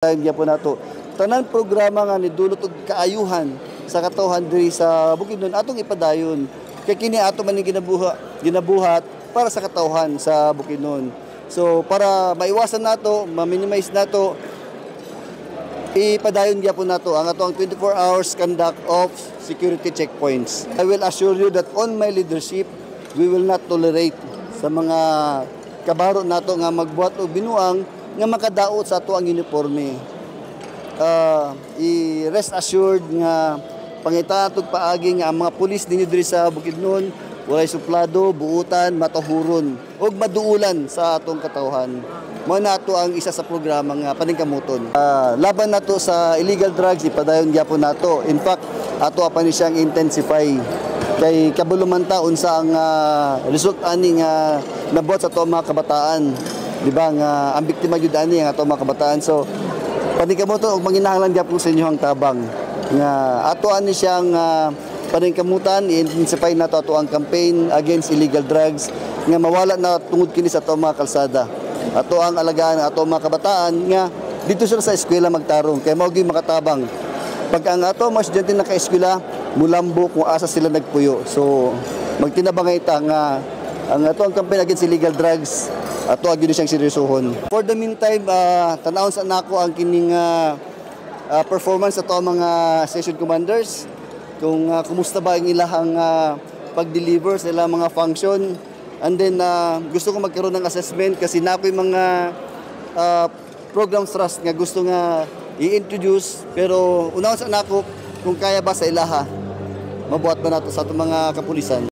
Diyan po nato tanan programa nga nidulot og kaayuhan sa katawhan diri sa Bukidnon atong ipadayon kay kini ato man ginabuhat para sa katawhan sa Bukidnon. So para maiwasan nato, ma-minimize nato, ipadayon gyapon nato ang atong 24 hours conduct of security checkpoints. I will assure you that on my leadership, we will not tolerate sa mga kabaro nato nga magbuhat og binuang nga makadaot sa ato ang uniforme. I-rest assured nga pangita atong paagi nga ang mga pulis dinhi diri sa Bukidnon walay suplado, buutan, matahuron ug maduulan sa atong katawhan. Mao na ato ang isa sa programa nga paningkamuton. Laban nato sa illegal drugs ipadayon gyapon nato. In fact, ato pa ni siyang intensify kay kabuluman ta unsa ang result ani nga nabuhat sa ato mga kabataan. Di ba nga ang biktima gyud ani nga ato mga kabataan. So paningkamuton og manginahanglan gyapon sa inyo ang tabang nga ato ani siyang paningkamutan, i-intensify nato ato ang campaign against illegal drugs nga mawala na tungod kini sa ato mga kalsada. Ato ang alagaan ato mga kabataan nga dito sila sa eskwela magtarong kay mao gyud makatabang. Pag ang ato mga estudyante naka-eskwela mulambo kung asa sila nagpuyo. So magtinabangay ta nga ang ato ang campaign against illegal drugs ato gyud siyang seryosohon. For the meantime, tanawon sa nako ang kining performance ato mga station commanders kung kumusta ba ang ilahang pag-deliver sa ilang mga function. And then gusto ko magkaroon ng assessment kasi na ako yung mga program thrust nga gusto nga i-introduce, pero unawon sa nako kung kaya ba sa ilaha mabuhat ba nato sa atong mga kapulisan.